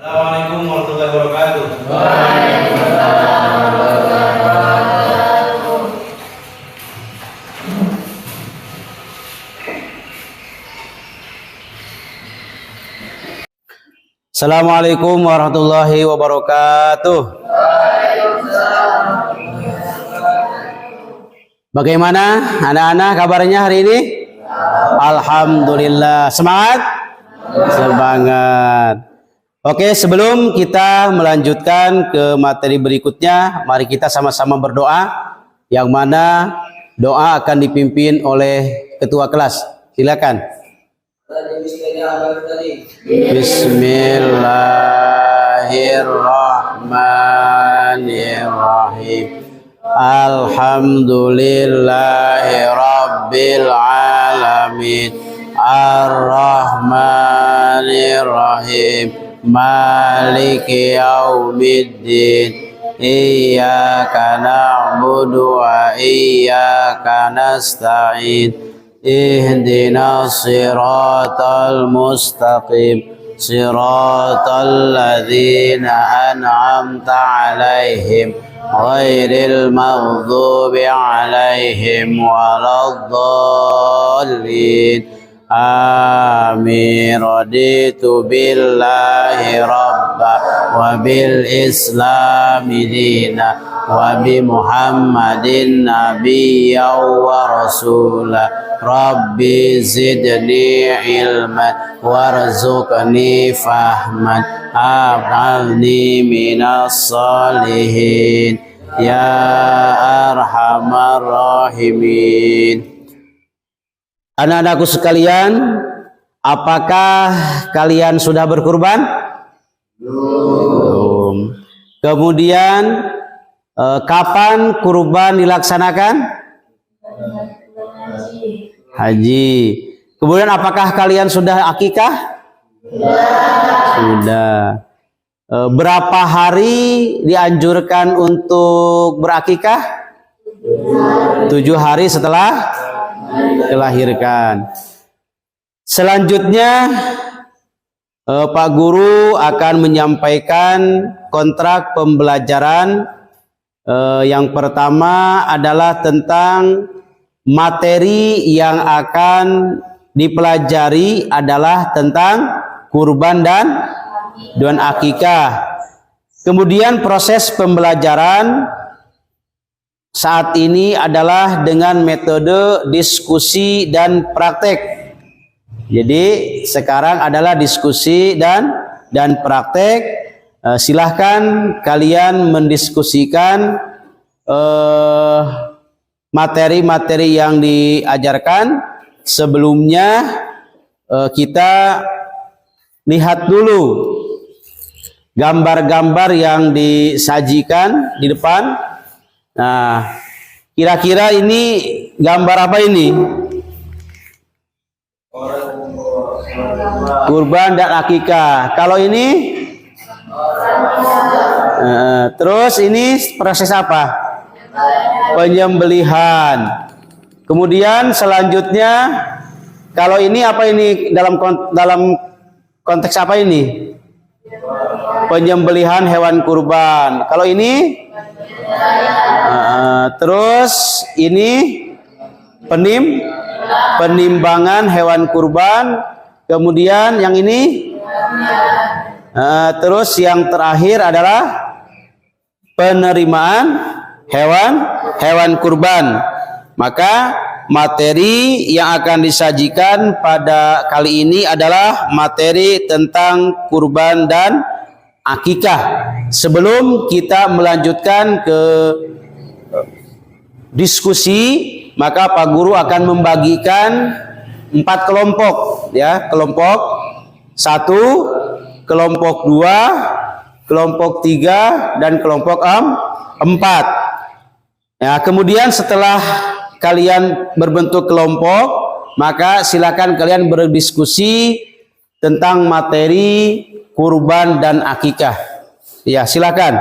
Assalamualaikum warahmatullahi wabarakatuh. Assalamualaikum warahmatullahi wabarakatuh. Bagaimana anak-anak kabarnya hari ini? Alhamdulillah. Semangat? Semangat. Oke, sebelum kita melanjutkan ke materi berikutnya, mari kita sama-sama berdoa, yang mana doa akan dipimpin oleh ketua kelas. Silakan. Bismillahirrahmanirrahim. Alhamdulillahirabbil alamin. Ar-Rahmanir-Rahim. Maliki yaumiddin. Iyyaka na'budu wa iyyaka nasta'in. Ihdinas siratal mustaqim. Siratal ladzina an'amta 'alaihim ghairil maghdubi 'alaihim waladdallin. Amin. Raditu billahi rabba wa bil islami dina wa bi muhammadin nabiyya wa rasula. Rabbi zidni ilman warzuqni fahman ab'alni minas salihin ya arhamar rahimin. Anak-anakku sekalian, apakah kalian sudah berkurban? Belum. Kemudian kapan kurban dilaksanakan? Haji. Kemudian apakah kalian sudah akikah? Sudah. Berapa hari dianjurkan untuk berakikah? 7 hari setelah dilahirkan. Selanjutnya Pak Guru akan menyampaikan kontrak pembelajaran. Yang pertama adalah tentang materi yang akan dipelajari adalah tentang kurban dan akikah. Kemudian proses pembelajaran saat ini adalah dengan metode diskusi dan praktek. Jadi sekarang adalah diskusi dan praktek. Silahkan kalian mendiskusikan materi-materi yang diajarkan. Sebelumnya kita lihat dulu gambar-gambar yang disajikan di depan. Nah, kira-kira ini gambar apa ini? Kurban dan akikah. Kalau ini? Terus ini proses apa? Penyembelihan. Kemudian selanjutnya, kalau ini apa ini dalam konteks apa ini? Penyembelihan hewan kurban. Kalau ini? Terus ini penimbangan hewan kurban. Kemudian yang ini terus yang terakhir adalah penerimaan hewan kurban. Maka materi yang akan disajikan pada kali ini adalah materi tentang kurban dan akikah. Sebelum kita melanjutkan ke diskusi, maka Pak Guru akan membagikan 4 kelompok, ya. Kelompok 1, kelompok 2, kelompok 3, dan kelompok 4. Ya, kemudian setelah kalian berbentuk kelompok, maka silakan kalian berdiskusi tentang materi kurban dan akikah. Ya, silakan.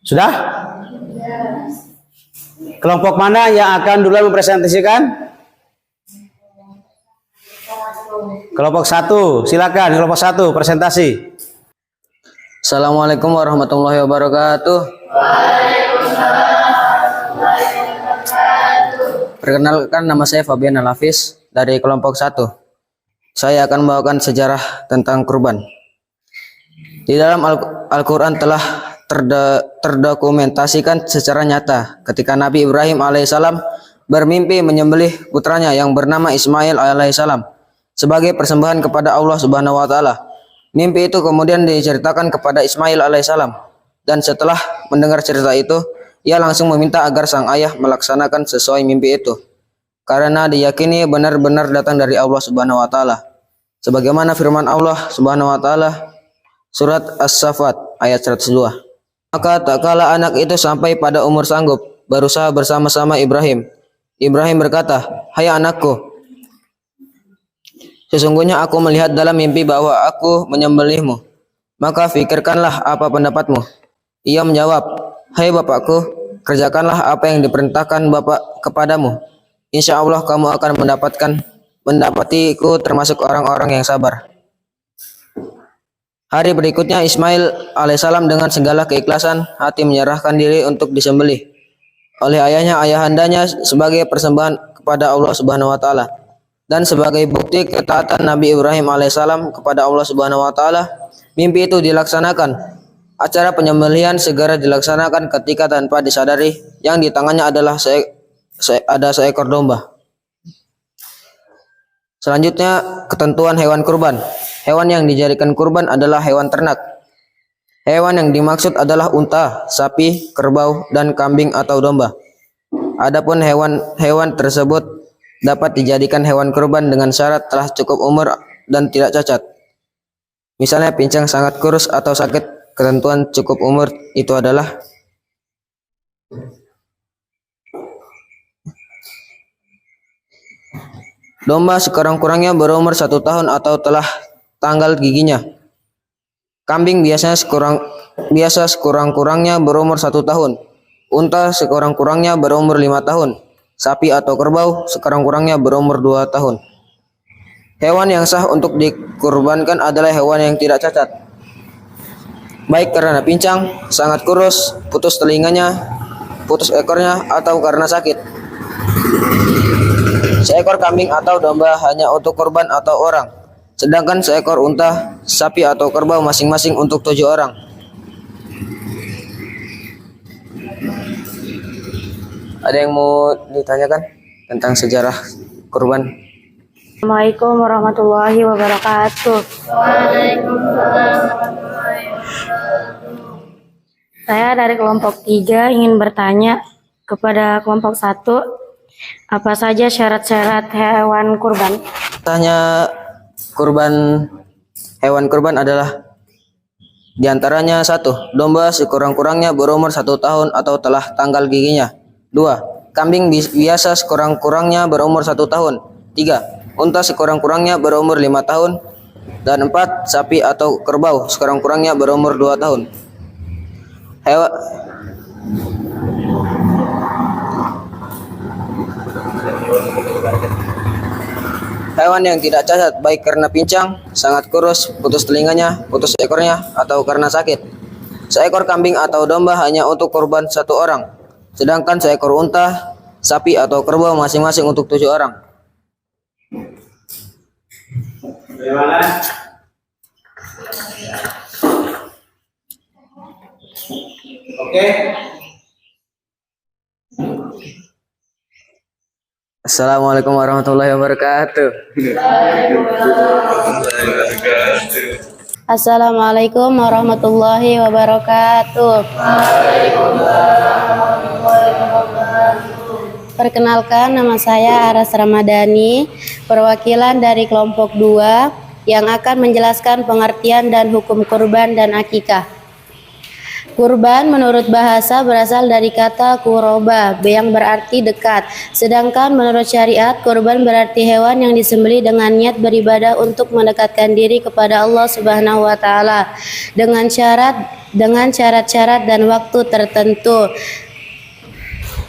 Sudah? Kelompok mana yang akan duluan mempresentasikan? Kelompok 1, silakan kelompok 1 presentasi. Assalamualaikum warahmatullahi wabarakatuh. Perkenalkan, nama saya Fabian Al-Hafiz dari kelompok 1. Saya akan membawakan sejarah tentang kurban. Di dalam Al-Quran telah terdokumentasikan secara nyata ketika Nabi Ibrahim alaihissalam bermimpi menyembelih putranya yang bernama Ismail alaihissalam sebagai persembahan kepada Allah Subhanahu wa taala. Mimpi itu kemudian diceritakan kepada Ismail alaihissalam, dan setelah mendengar cerita itu, ia langsung meminta agar sang ayah melaksanakan sesuai mimpi itu, karena diyakini benar-benar datang dari Allah Subhanahu wa taala. Sebagaimana firman Allah Subhanahu wa taala surat As-Saffat ayat 102. Maka tak kala anak itu sampai pada umur sanggup, berusaha bersama-sama Ibrahim. Ibrahim berkata, "Hai anakku, sesungguhnya aku melihat dalam mimpi bahwa aku menyembelihmu. Maka fikirkanlah apa pendapatmu." Ia menjawab, "Hai bapakku, kerjakanlah apa yang diperintahkan bapak kepadamu. Insya Allah kamu akan mendapatiku termasuk orang-orang yang sabar." Hari berikutnya Ismail alaihissalam dengan segala keikhlasan hati menyerahkan diri untuk disembelih oleh ayahandanya sebagai persembahan kepada Allah Subhanahu wa taala. Dan sebagai bukti ketaatan Nabi Ibrahim alaihissalam kepada Allah Subhanahu wa taala, mimpi itu dilaksanakan. Acara penyembelihan segera dilaksanakan ketika tanpa disadari yang di tangannya adalah ada seekor domba. Selanjutnya, ketentuan hewan kurban. Hewan yang dijadikan kurban adalah hewan ternak. Hewan yang dimaksud adalah unta, sapi, kerbau, dan kambing atau domba. Adapun hewan tersebut dapat dijadikan hewan kurban dengan syarat telah cukup umur dan tidak cacat. Misalnya pincang sangat kurus atau sakit. Ketentuan cukup umur itu adalah domba sekurang-kurangnya berumur 1 tahun atau telah tanggal giginya. Kambing biasa sekurang-kurangnya berumur 1 tahun. Unta sekurang-kurangnya berumur 5 tahun. Sapi atau kerbau sekurang-kurangnya berumur 2 tahun. Hewan yang sah untuk dikurbankan adalah hewan yang tidak cacat, baik karena pincang, sangat kurus, putus telinganya, putus ekornya, atau karena sakit. Seekor kambing atau domba hanya untuk kurban atau orang, sedangkan seekor unta, sapi atau kerbau masing-masing untuk 7 orang. Ada yang mau ditanyakan tentang sejarah kurban? Assalamualaikum warahmatullahi wabarakatuh. Saya dari kelompok 3 ingin bertanya kepada kelompok 1. Apa saja syarat-syarat hewan kurban? Tanya hewan kurban adalah diantaranya: 1. Domba sekurang-kurangnya berumur 1 tahun atau telah tanggal giginya. 2. Kambing biasa sekurang-kurangnya berumur 1 tahun. 3. Unta sekurang-kurangnya berumur 5 tahun. Dan 4. Sapi atau kerbau sekurang-kurangnya berumur 2 tahun. Hewan yang tidak cacat baik karena pincang, sangat kurus, putus telinganya, putus ekornya, atau karena sakit. Seekor kambing atau domba hanya untuk korban 1 orang, sedangkan seekor unta, sapi atau kerbau masing-masing untuk 7 orang. Bagaimana? Oke. Assalamualaikum warahmatullahi wabarakatuh. Assalamualaikum warahmatullahi wabarakatuh. Perkenalkan, nama saya Aras Ramadhani, perwakilan dari kelompok 2 yang akan menjelaskan pengertian dan hukum kurban dan akikah. Kurban menurut bahasa berasal dari kata kuroba yang berarti dekat. Sedangkan menurut syariat, kurban berarti hewan yang disembelih dengan niat beribadah untuk mendekatkan diri kepada Allah Subhanahu wa taala dengan syarat-syarat dan waktu tertentu.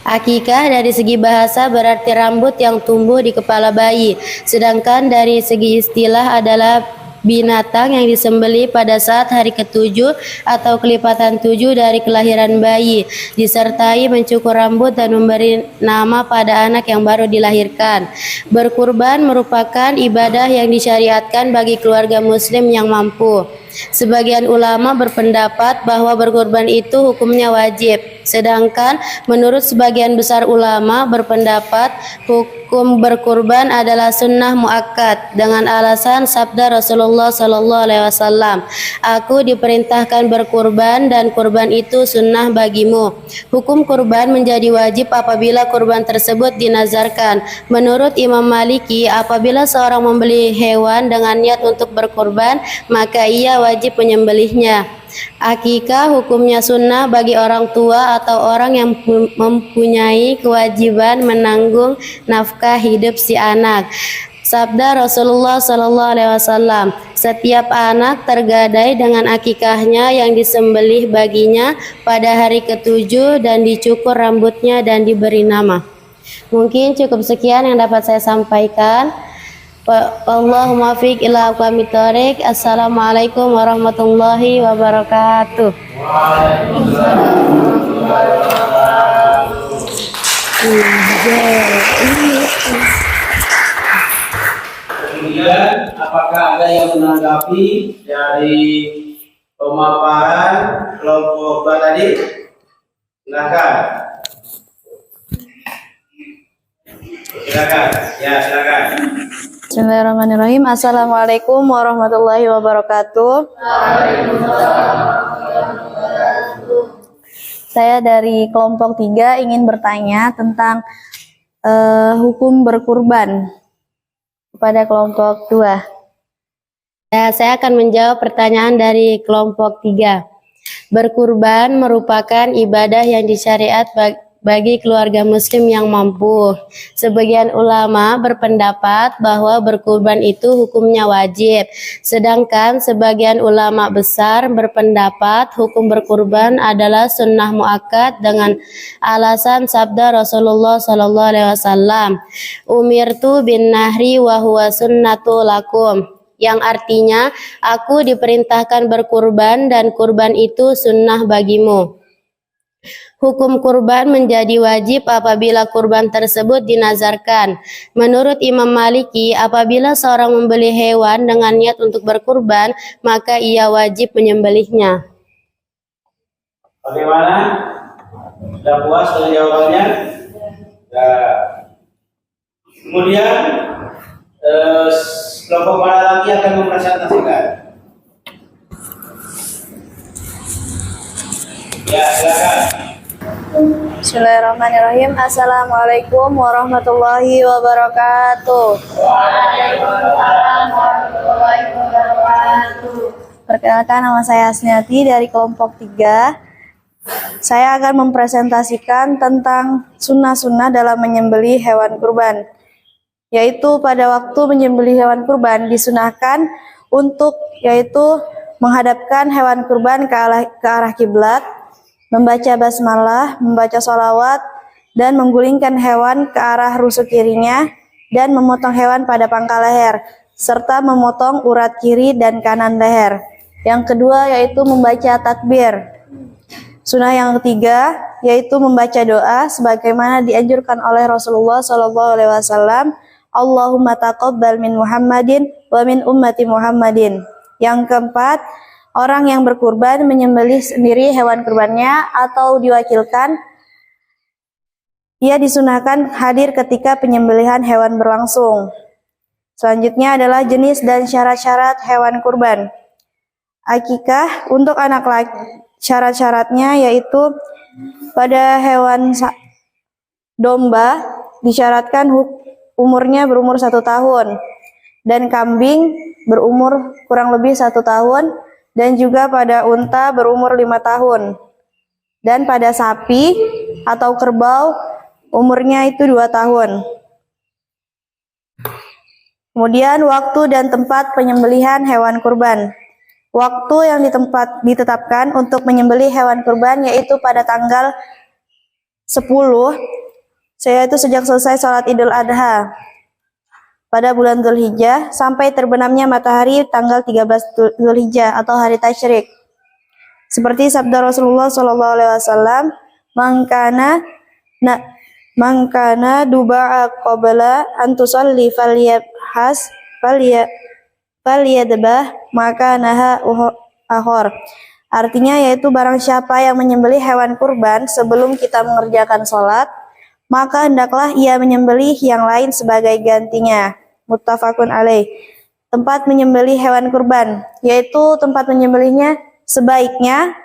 Akikah dari segi bahasa berarti rambut yang tumbuh di kepala bayi, sedangkan dari segi istilah adalah binatang yang disembelih pada saat hari ke-7 atau kelipatan 7 dari kelahiran bayi, disertai mencukur rambut dan memberi nama pada anak yang baru dilahirkan. Berkurban merupakan ibadah yang disyariatkan bagi keluarga muslim yang mampu. Sebagian ulama berpendapat bahwa berkurban itu hukumnya wajib, sedangkan menurut sebagian besar ulama berpendapat hukum berkurban adalah sunnah muakkad dengan alasan sabda Rasulullah SAW, "Aku diperintahkan berkurban dan kurban itu sunnah bagimu." Hukum kurban menjadi wajib apabila kurban tersebut dinazarkan. Menurut Imam Maliki, apabila seorang membeli hewan dengan niat untuk berkurban, maka ia wajib menyembelihnya. Akikah hukumnya sunnah bagi orang tua atau orang yang mempunyai kewajiban menanggung nafkah hidup si anak. Sabda Rasulullah SAW, "Setiap anak tergadai dengan akikahnya yang disembelih baginya pada hari ke-7 dan dicukur rambutnya dan diberi nama." Mungkin cukup sekian yang dapat saya sampaikan. Allahumma fiq ila aqwamit thoriq. Assalamualaikum warahmatullahi wabarakatuh. Kemudian, apakah ada yang menanggapi dari pemaparan kelompok tadi? Silakan. Silakan. Bismillahirrahmanirrahim. Assalamualaikum warahmatullahi wabarakatuh. Saya dari kelompok 3 ingin bertanya tentang hukum berkurban kepada kelompok 2. Ya, saya akan menjawab pertanyaan dari kelompok 3. Berkurban merupakan ibadah yang disyariat bagi keluarga muslim yang mampu. Sebagian ulama berpendapat bahwa berkurban itu hukumnya wajib, sedangkan sebagian ulama besar berpendapat hukum berkurban adalah sunnah muakkad dengan alasan sabda Rasulullah SAW, "Umirtu bin nahri wa huwa sunnatu lakum", yang artinya aku diperintahkan berkurban dan kurban itu sunnah bagimu. Hukum kurban menjadi wajib apabila kurban tersebut dinazarkan. Menurut Imam Maliki, apabila seorang membeli hewan dengan niat untuk berkurban, maka ia wajib menyembelihnya. Bagaimana? Sudah puas dengan jawabannya? Ya. Kemudian kelompok mana lagi akan mempresentasikan? Ya, silakan. Bismillahirrahmanirrahim. Assalamualaikum warahmatullahi wabarakatuh. Perkenalkan, nama saya Asniati dari kelompok 3. Saya akan mempresentasikan tentang sunnah-sunnah dalam menyembelih hewan kurban. Yaitu pada waktu menyembelih hewan kurban disunahkan untuk menghadapkan hewan kurban ke arah kiblat, membaca basmalah, membaca sholawat, dan menggulingkan hewan ke arah rusuk kirinya, dan memotong hewan pada pangkal leher, serta memotong urat kiri dan kanan leher. Yang kedua yaitu membaca takbir. Sunnah yang ketiga yaitu membaca doa sebagaimana dianjurkan oleh Rasulullah SAW. Allahumma taqabbal min Muhammadin wa min ummati Muhammadin. Yang keempat, orang yang berkurban menyembelih sendiri hewan kurbannya atau diwakilkan. Ia disunahkan hadir ketika penyembelihan hewan berlangsung. Selanjutnya adalah jenis dan syarat-syarat hewan kurban. Akikah untuk anak laki, syarat-syaratnya yaitu pada hewan domba disyaratkan umurnya berumur 1 tahun, dan kambing berumur kurang lebih 1 tahun, dan juga pada unta berumur 5 tahun, dan pada sapi atau kerbau umurnya itu 2 tahun. Kemudian waktu dan tempat penyembelihan hewan kurban. Waktu yang ditetapkan untuk menyembelih hewan kurban yaitu pada tanggal 10, yaitu sejak selesai sholat Idul Adha pada bulan Dzulhijjah sampai terbenamnya matahari tanggal 13 Dzulhijjah atau hari tasyrik. Seperti sabda Rasulullah SAW, "Mangkana duba'a qabla an tusalli faliyadbah maka naha ahor." Artinya yaitu barang siapa yang menyembelih hewan kurban sebelum kita mengerjakan sholat, maka hendaklah ia menyembelih yang lain sebagai gantinya. Muttafaqun alaih. Tempat menyembelih hewan kurban, yaitu tempat menyembelihnya sebaiknya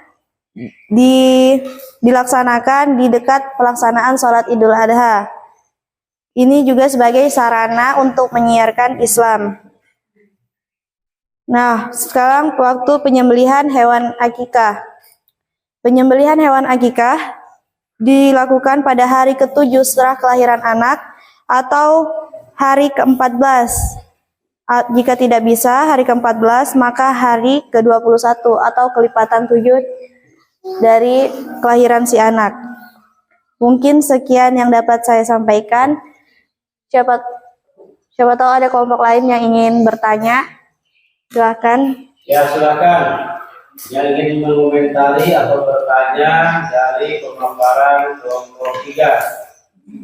dilaksanakan di dekat pelaksanaan sholat Idul Adha. Ini juga sebagai sarana untuk menyiarkan Islam. Nah, sekarang waktu penyembelihan hewan akikah. Penyembelihan hewan akikah dilakukan pada hari ke-7 setelah kelahiran anak atau hari ke-14. Jika tidak bisa hari ke-14, maka hari ke-21 atau kelipatan 7 dari kelahiran si anak. Mungkin sekian yang dapat saya sampaikan. Siapa tahu ada kelompok lain yang ingin bertanya. Silakan. Ya, silakan. Yang ingin mengomentari atau bertanya dari pemaparan kelompok 3.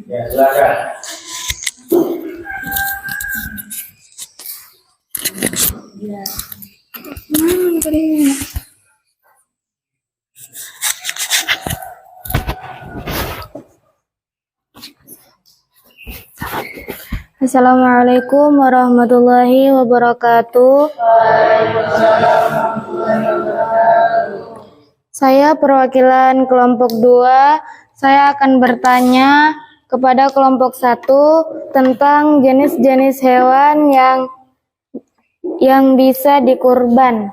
Ya, silakan. Assalamualaikum warahmatullahi wabarakatuh. Saya perwakilan kelompok 2. Saya akan bertanya kepada kelompok 1 tentang jenis-jenis hewan yang bisa dikurbankan.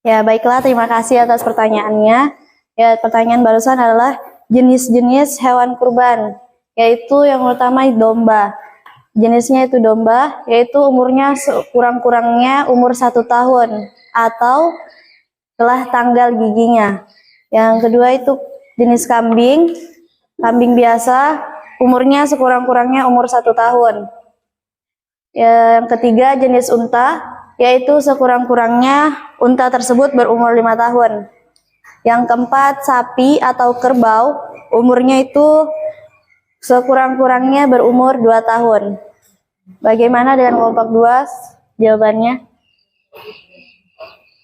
Ya, baiklah, terima kasih atas pertanyaannya. Ya, pertanyaan barusan adalah jenis-jenis hewan kurban, yaitu yang utama domba. Jenisnya itu domba, yaitu umurnya kurang-kurangnya umur 1 tahun atau telah tanggal giginya. Yang kedua itu jenis kambing. Kambing biasa umurnya sekurang-kurangnya umur 1 tahun. Yang ketiga jenis unta, yaitu sekurang-kurangnya unta tersebut berumur 5 tahun. Yang keempat sapi atau kerbau, umurnya itu sekurang-kurangnya berumur 2 tahun. Bagaimana dengan kelompok 2 jawabannya?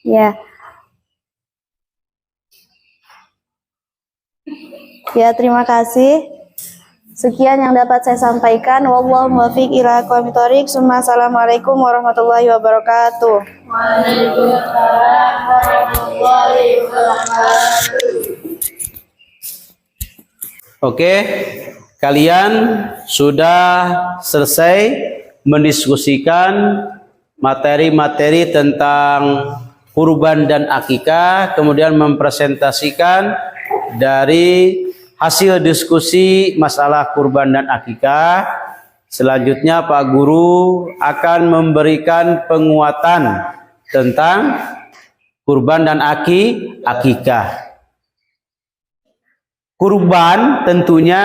Ya. Ya, terima kasih. Sekian yang dapat saya sampaikan. Wallahu muwaffiq ila aqwamit thoriq. Assalamualaikum warahmatullahi wabarakatuh. Waalaikumsalam warahmatullahi wabarakatuh. Oke, kalian sudah selesai mendiskusikan materi-materi tentang kurban dan akikah, kemudian mempresentasikan dari hasil diskusi masalah kurban dan akikah. Selanjutnya Pak Guru akan memberikan penguatan tentang kurban dan akikah. Kurban tentunya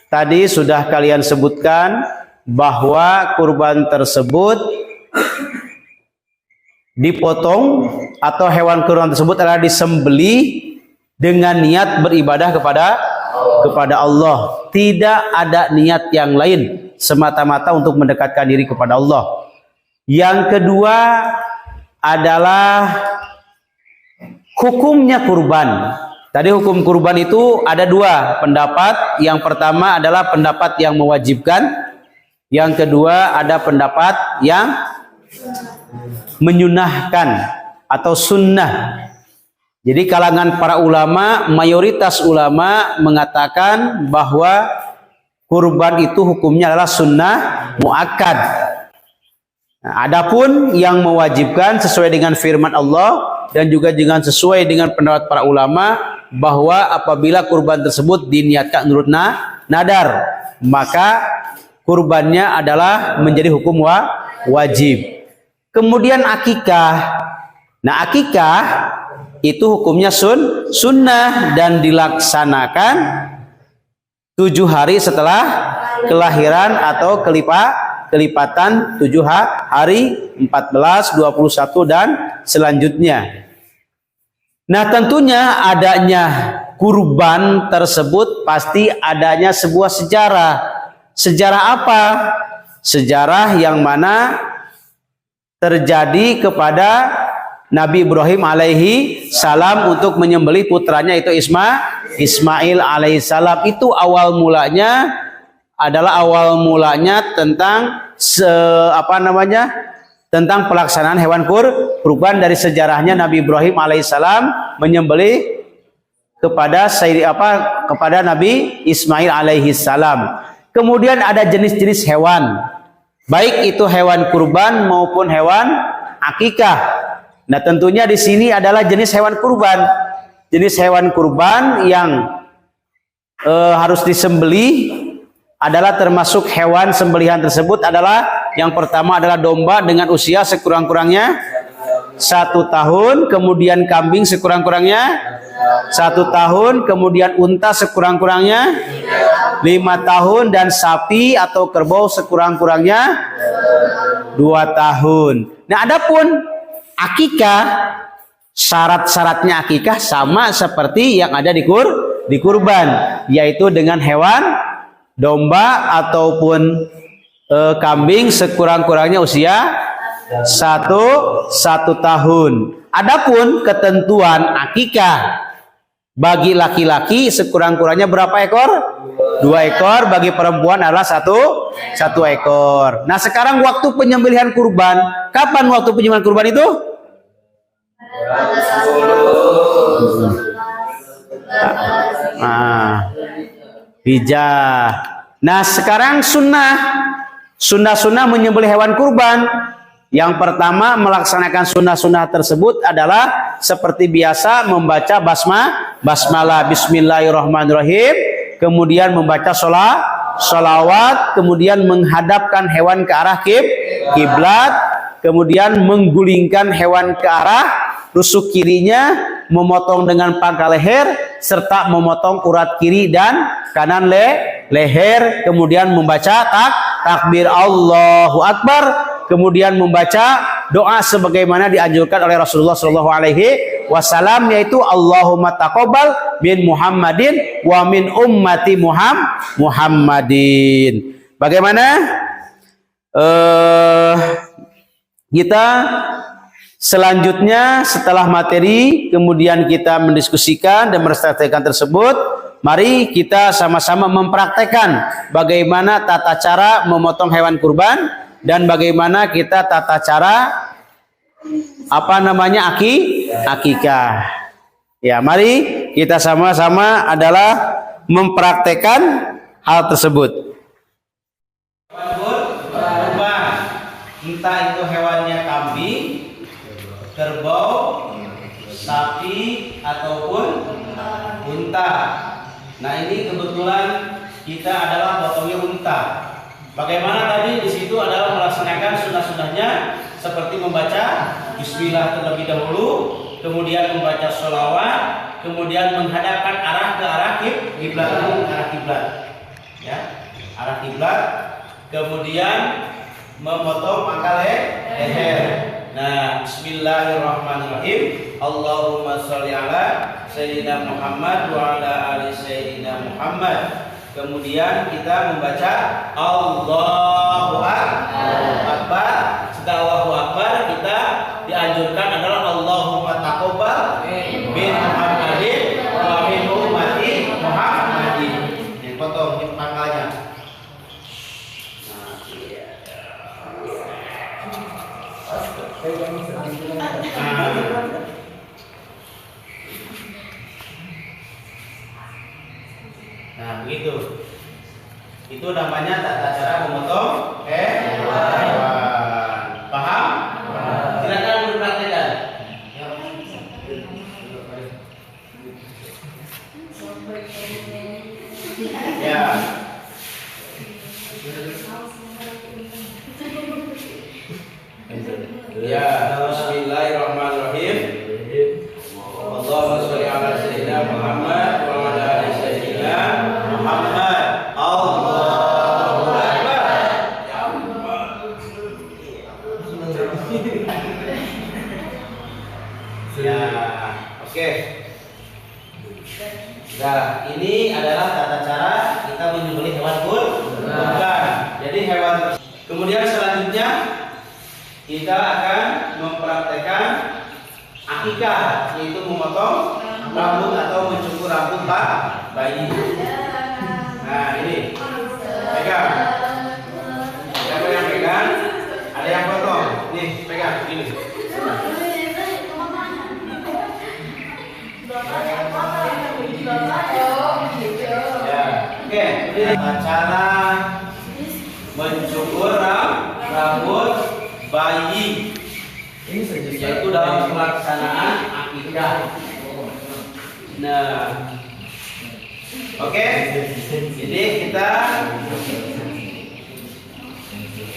tadi sudah kalian sebutkan bahwa kurban tersebut dipotong atau hewan kurban tersebut adalah disembelih dengan niat beribadah kepada Allah. Tidak ada niat yang lain, semata-mata untuk mendekatkan diri kepada Allah. Yang kedua adalah hukumnya kurban. Tadi hukum kurban itu ada dua pendapat. Yang pertama adalah pendapat yang mewajibkan. Yang kedua ada pendapat yang menyunahkan atau sunnah. Jadi kalangan para ulama, mayoritas ulama mengatakan bahwa kurban itu hukumnya adalah sunnah muakkad. Nah, adapun yang mewajibkan sesuai dengan firman Allah dan juga dengan sesuai dengan pendapat para ulama bahwa apabila kurban tersebut diniatkan menurut nadar, maka kurbannya adalah menjadi hukum wajib. Kemudian akikah. Nah, akikah itu hukumnya sunnah dan dilaksanakan 7 hari setelah kelahiran atau kelipatan 7 hari, 14, 21 dan selanjutnya. Nah, tentunya adanya kurban tersebut pasti adanya sebuah sejarah. Sejarah apa? Sejarah yang mana terjadi kepada Nabi Ibrahim alaihi salam untuk menyembelih putranya itu Ismail alaihi salam. Itu awal mulanya adalah tentang tentang pelaksanaan hewan kurban dari sejarahnya Nabi Ibrahim alaihissalam menyembelih kepada Nabi Ismail alaihissalam. Kemudian ada jenis-jenis hewan, baik itu hewan kurban maupun hewan akikah. Nah, tentunya di sini adalah jenis hewan kurban. Jenis hewan kurban yang harus disembelih adalah termasuk hewan sembelihan tersebut adalah yang pertama adalah domba dengan usia sekurang-kurangnya 1 tahun, kemudian kambing sekurang-kurangnya 1 tahun, kemudian unta sekurang-kurangnya 5 tahun, dan sapi atau kerbau sekurang-kurangnya 2 tahun. Nah, adapun akikah, syarat-syaratnya akikah sama seperti yang ada di kurban, yaitu dengan hewan domba ataupun kambing sekurang-kurangnya usia 1 tahun. Adapun ketentuan akikah bagi laki-laki sekurang-kurangnya berapa ekor? 2 ekor. Bagi perempuan adalah 1 ekor. Nah, sekarang waktu penyembelihan kurban. Kapan waktu penyembelihan kurban itu? Hijjah. Nah, sekarang sunnah menyembelih hewan kurban. Yang pertama melaksanakan sunnah tersebut adalah seperti biasa membaca basmalah, bismillahirrahmanirrahim, kemudian membaca sholawat, kemudian menghadapkan hewan ke arah kiblat, kemudian menggulingkan hewan ke arah rusuk kirinya, memotong dengan pangkal leher, serta memotong urat kiri dan kanan leher, kemudian membaca takbir Allahu Akbar, kemudian membaca doa sebagaimana dianjurkan oleh Rasulullah SAW, yaitu Allahumma taqabbal min Muhammadin wa min ummati Muhammadin. Bagaimana kita selanjutnya setelah materi kemudian kita mendiskusikan dan merefleksikan tersebut, mari kita sama-sama mempraktekkan bagaimana tata cara memotong hewan kurban dan bagaimana kita tata cara akikah. Ya, mari kita sama-sama adalah mempraktekkan hal tersebut. Kurban, entah itu hewannya kambing, kerbau, sapi ataupun unta. Nah, ini kebetulan kita adalah potongnya unta. Bagaimana tadi di situ adalah melaksanakan sunnah-sunnahnya seperti membaca bismillah terlebih dahulu, kemudian membaca sholawat, kemudian menghadapkan arah ke arah kiblat, arah kiblat, ya, arah kiblat, kemudian memotong pangkal leher. Nah, bismillahirrahmanirrahim. Allahumma sholli ala sayyidina Muhammad wa ala ali sayyidina Muhammad. Kemudian kita membaca Allahu Akbar. Setelah Allahu Akbar, kita dianjurkan adalah Allahumma taqabbal min Muhammadin wa min ummati Muhammadin. Yang potong di pangkalnya. Nah, begitu. Itu namanya tata cara memotong hewan. Paham? Silakan dipraktikkan. Ya. Ya, bismillahirrahmanirrahim. Allahumma sholli ala sayyidina Muhammad wa ala ali sayyidina Muhammad. Allahu Akbar. Ya, oke. Nah, ini adalah tata cara kita menyembelih hewan kurban. Jadi hewan. Kemudian selanjutnya kita akan mempraktekkan akikah, yaitu memotong rambut atau mencukur rambut bayi. Nah, ini pegang. Siapa yang pegang? Ada yang potong. Nih, pegang ini. Ya, oke. Cara mencukur rambut bayi, yaitu dalam pelaksanaan akikah. Nah, oke. Jadi kita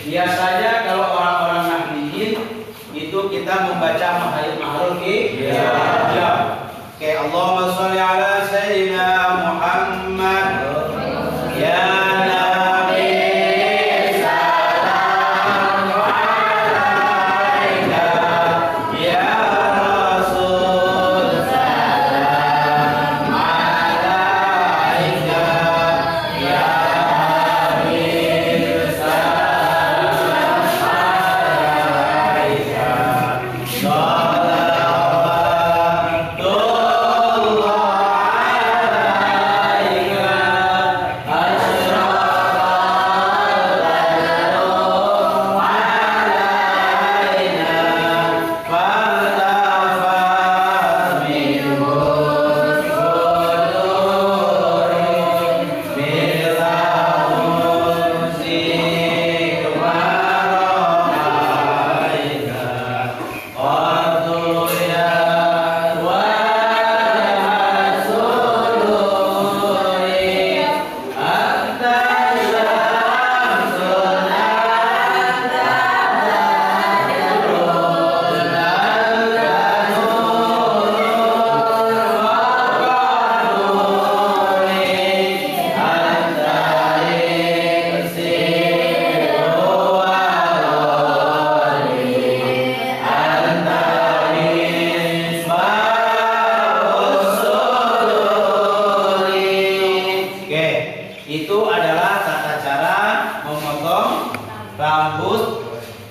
biasanya kalau orang-orang Nahdiyin itu kita membaca mahrul ya. Oke, Allahumma sholli ala sayyidina Muhammad ya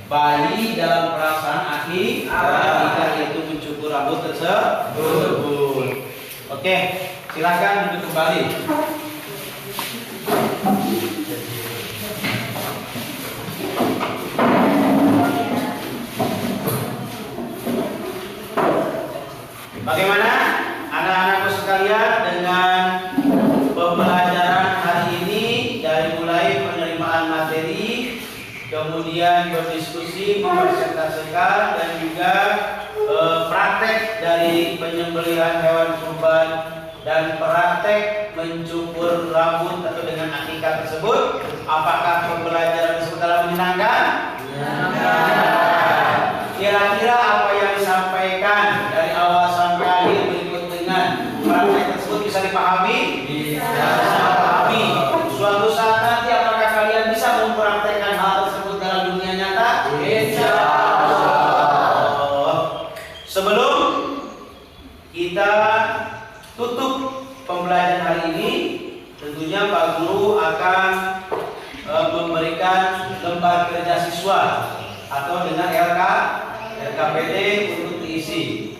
bayi dalam perasaan akikah itu mencukur rambut tersebut. Oke, silakan duduk kembali. Bagaimana anak-anakku sekalian dengan beberapa kemudian berdiskusi, mempresentasikan, dan juga praktek dari penyembelihan hewan kurban dan praktek mencukur rambut atau dengan akikah tersebut. Apakah pembelajaran tersebut telah menyenangkan? Kira-kira apa yang disampaikan dari awal sampai akhir berikut dengan praktek tersebut bisa dipahami? Bisa dipahami. Suatu saat nanti apakah kalian bisa mempraktekkan hal tersebut dalam dunia nyata? Insya Allah. Sebelum kita tutup pembelajaran hari ini, tentunya Pak Guru akan memberikan lembar kerja siswa atau dengan LKPD untuk diisi.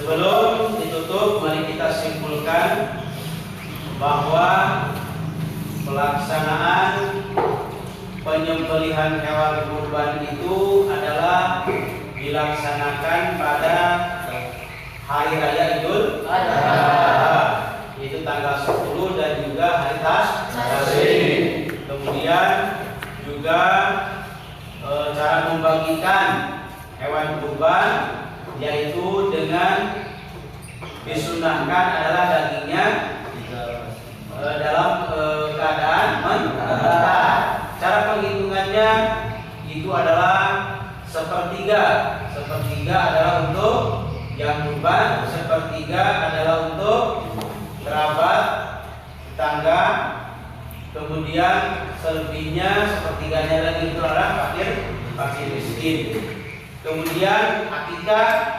Sebelum ditutup, mari kita simpulkan bahwa pelaksanaan penyembelihan hewan kurban itu adalah dilaksanakan pada hari raya Idul Adha, itu tanggal 10 dan juga hari Tasyrik. Kemudian juga cara membagikan hewan kurban yaitu dengan disunahkan adalah dagingnya dalam keadaan mentah. Cara penghitungannya itu adalah sepertiga adalah untuk yang kurban, sepertiga adalah untuk kerabat, tetangga, kemudian selebihnya sepertiganya lagi itu adalah fakir miskin. Kemudian akikah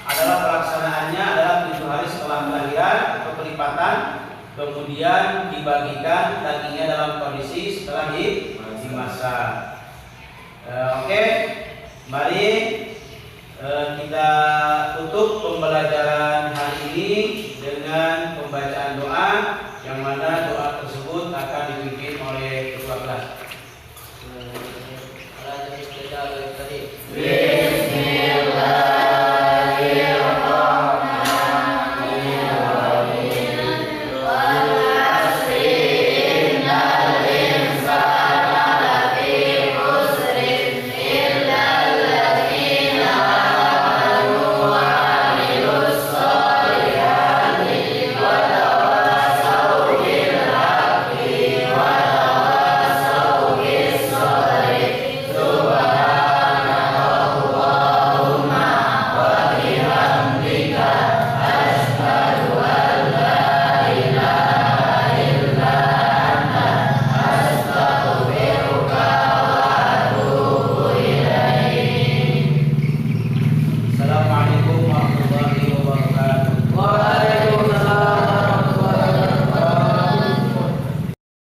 adalah pelaksanaannya adalah 7 hari setelah kelahiran atau kelipatan, kemudian dibagikan dagingnya dalam kondisi setelah dimasak. Oke, mari kita tutup pembelajaran hari ini dengan pembacaan doa, yang mana doa